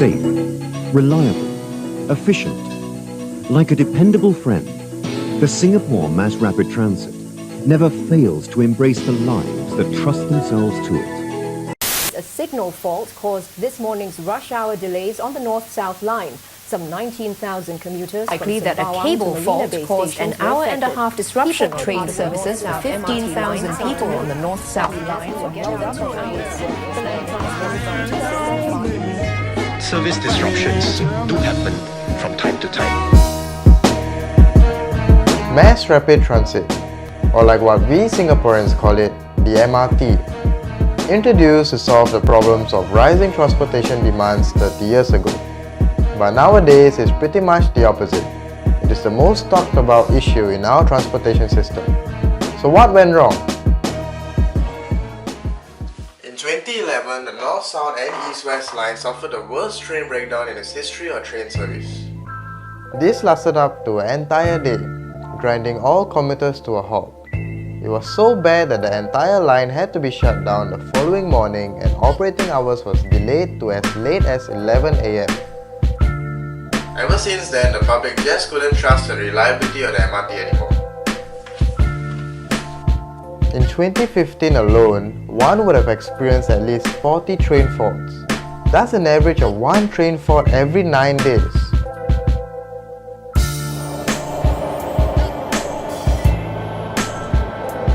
Safe, reliable, efficient. Like a dependable friend, the Singapore Mass Rapid Transit never fails to embrace the lives that trust themselves to it. A signal fault caused this morning's rush hour delays on the north-south line. Some 19,000 commuters Likely that a cable fault caused an hour-and-a-half disruption. Train services for 15,000 people on the north-south line. Service disruptions do happen from time to time. Mass Rapid Transit, or like what we Singaporeans call it, the MRT, introduced to solve the problems of rising transportation demands 30 years ago. But nowadays, it's pretty much the opposite. It is the most talked about issue in our transportation system. So what went wrong? In 2011, the north-south and east-west line suffered the worst train breakdown in its history of train service. This lasted up to an entire day, grinding all commuters to a halt. It was so bad that the entire line had to be shut down the following morning and operating hours was delayed to as late as 11 AM. Ever since then, the public just couldn't trust the reliability of the MRT anymore. In 2015 alone, one would have experienced at least 40 train faults. That's an average of one train fault every 9 days.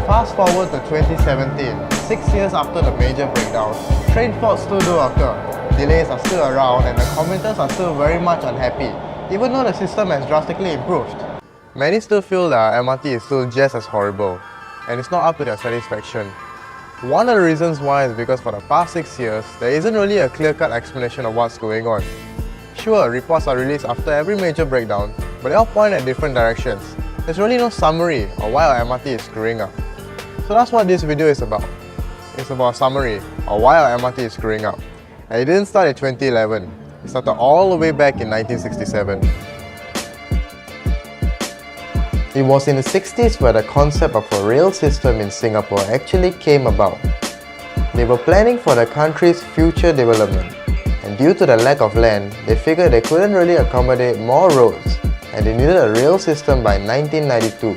Fast forward to 2017, 6 years after the major breakdown, train faults still do occur, delays are still around and the commuters are still very much unhappy, even though the system has drastically improved. Many still feel that our MRT is still just as horrible, and it's not up to their satisfaction. One of the reasons why is because for the past 6 years, there isn't really a clear-cut explanation of what's going on. Sure, reports are released after every major breakdown, but they all point at different directions. There's really no summary of why our MRT is screwing up. So that's what this video is about. It's about a summary of why our MRT is screwing up. And it didn't start in 2011. It started all the way back in 1967. It was in the 60s where the concept of a rail system in Singapore actually came about. They were planning for the country's future development, and due to the lack of land, they figured they couldn't really accommodate more roads, and they needed a rail system by 1992.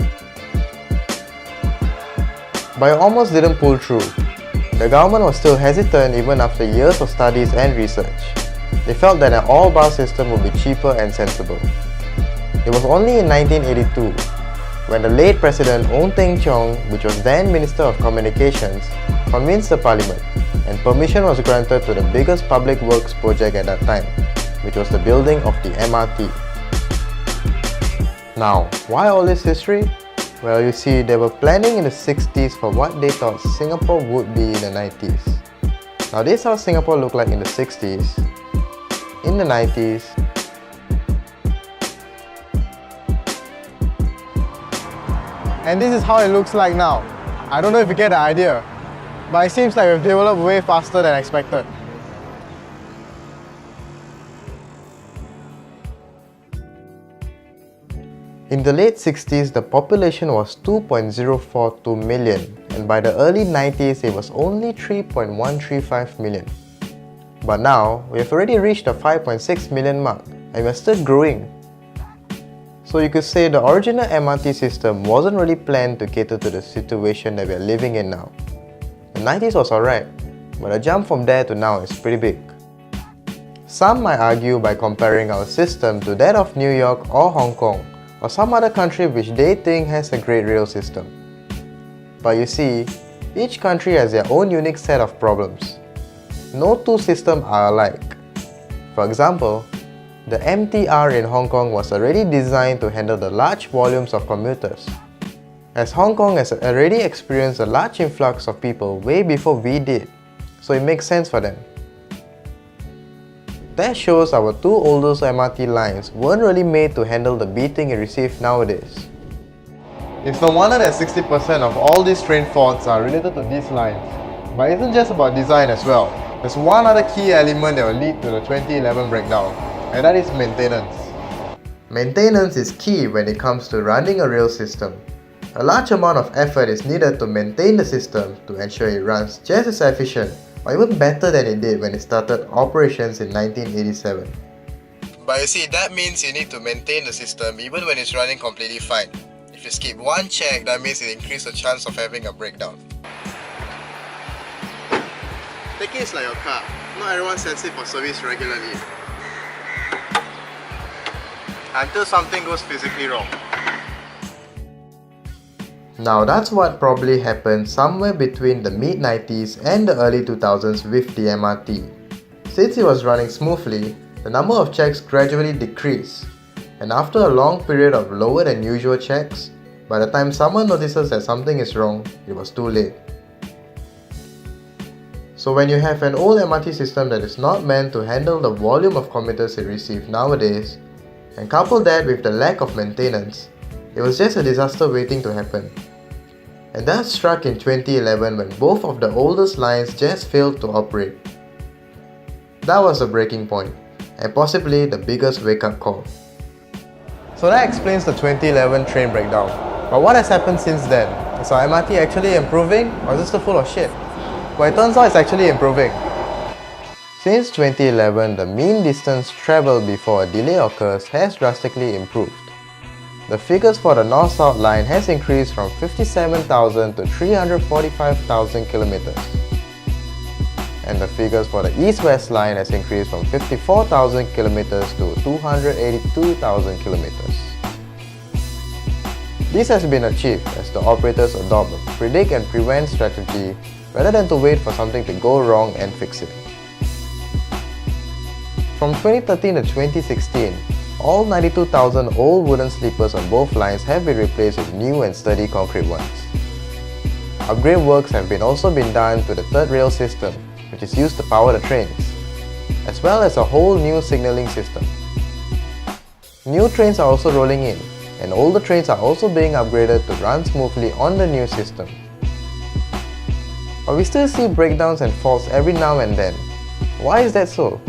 But it almost didn't pull through. The government was still hesitant even after years of studies and research. They felt that an all-bar system would be cheaper and sensible. It was only in 1982 when the late President Ong Teng Cheong, which was then Minister of Communications, convinced the Parliament and permission was granted to the biggest public works project at that time, which was the building of the MRT. Now, why all this history? Well, you see, they were planning in the 60s for what they thought Singapore would be in the 90s. Now this is how Singapore looked like in the 60s, in the 90s, and this is how it looks like now. I don't know if you get the idea, but it seems like we've developed way faster than expected. In the late 60s, the population was 2.042 million, and by the early 90s, it was only 3.135 million. But now, we have already reached the 5.6 million mark, and we're still growing. So you could say the original MRT system wasn't really planned to cater to the situation that we're living in now. The 90s was alright, but the jump from there to now is pretty big. Some might argue by comparing our system to that of New York or Hong Kong, or some other country which they think has a great rail system. But you see, each country has their own unique set of problems. No two systems are alike. For example, the MTR in Hong Kong was already designed to handle the large volumes of commuters, as Hong Kong has already experienced a large influx of people way before we did, so it makes sense for them. That shows our two oldest MRT lines weren't really made to handle the beating it received nowadays. It's no wonder that 60% of all these train faults are related to these lines. But it isn't just about design as well. There's one other key element that will lead to the 2011 breakdown, and that is maintenance. Maintenance is key when it comes to running a rail system. A large amount of effort is needed to maintain the system to ensure it runs just as efficient or even better than it did when it started operations in 1987. But you see, that means you need to maintain the system even when it's running completely fine. If you skip one check, that means it increases the chance of having a breakdown. Take it like your car. Not everyone sends it for service regularly. Until something goes physically wrong. Now that's what probably happened somewhere between the mid-90s and the early 2000s with the MRT. Since it was running smoothly, the number of checks gradually decreased, and after a long period of lower than usual checks, by the time someone notices that something is wrong, it was too late. So when you have an old MRT system that is not meant to handle the volume of commuters it receives nowadays, and couple that with the lack of maintenance, it was just a disaster waiting to happen. And that struck in 2011 when both of the oldest lines just failed to operate. That was a breaking point, and possibly the biggest wake-up call. So that explains the 2011 train breakdown. But what has happened since then? Is our MRT actually improving, or is it still full of shit? Well, it turns out it's actually improving. Since 2011, the mean distance travelled before a delay occurs has drastically improved. The figures for the North-South line has increased from 57,000 to 345,000 kilometers. And the figures for the East-West line has increased from 54,000 kilometers to 282,000 kilometers. This has been achieved as the operators adopt a predict and prevent strategy rather than to wait for something to go wrong and fix it. From 2013 to 2016, all 92,000 old wooden sleepers on both lines have been replaced with new and sturdy concrete ones. Upgrade works have also been done to the third rail system, which is used to power the trains, as well as a whole new signalling system. New trains are also rolling in, and older trains are also being upgraded to run smoothly on the new system. But we still see breakdowns and faults every now and then. Why is that so?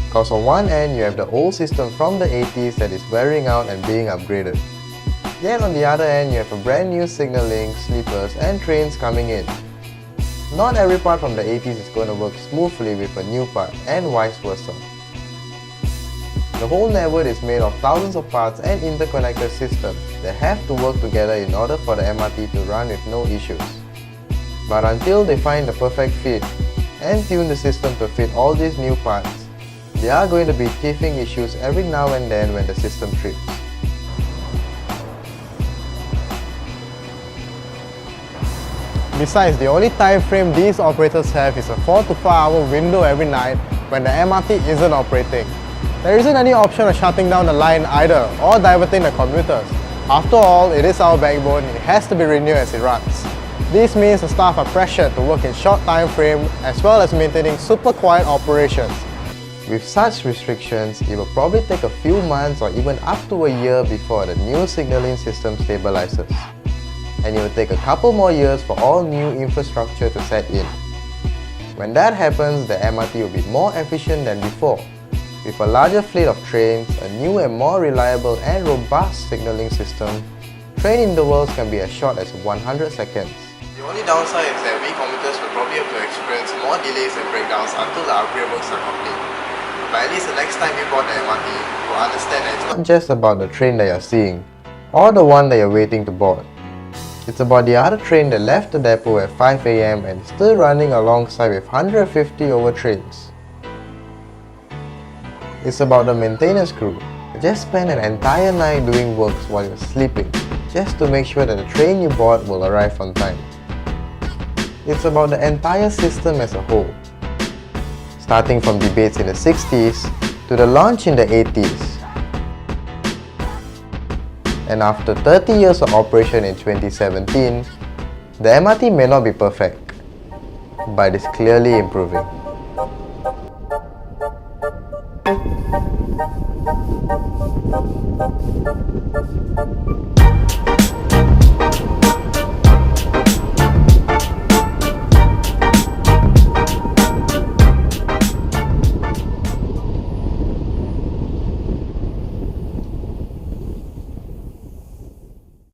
Because on one end, you have the old system from the 80s that is wearing out and being upgraded. Yet on the other end, you have a brand new signalling, sleepers and trains coming in. Not every part from the 80s is going to work smoothly with a new part, and vice versa. The whole network is made of thousands of parts and interconnected systems that have to work together in order for the MRT to run with no issues. But until they find the perfect fit and tune the system to fit all these new parts, there are going to be teething issues every now and then when the system trips. Besides, the only time frame these operators have is a 4 to 5 hour window every night when the MRT isn't operating. There isn't any option of shutting down the line either or diverting the commuters. After all, it is our backbone, it has to be renewed as it runs. This means the staff are pressured to work in short time frame as well as maintaining super quiet operations. With such restrictions, it will probably take a few months or even up to a year before the new signalling system stabilizes. And it will take a couple more years for all new infrastructure to set in. When that happens, the MRT will be more efficient than before, with a larger fleet of trains, a new and more reliable and robust signalling system. Train intervals can be as short as 100 seconds. The only downside is that we commuters will probably have to experience more delays and breakdowns until the upgrade works are complete. But at least the next time you board the MRT, you will understand that it's not just about the train that you're seeing, or the one that you're waiting to board. It's about the other train that left the depot at 5 AM and is still running alongside with 150 over trains. It's about the maintenance crew that just spend an entire night doing works while you're sleeping, just to make sure that the train you board will arrive on time. It's about the entire system as a whole, starting from debates in the 60s to the launch in the 80s. And after 30 years of operation in 2017, the MRT may not be perfect, but it's clearly improving.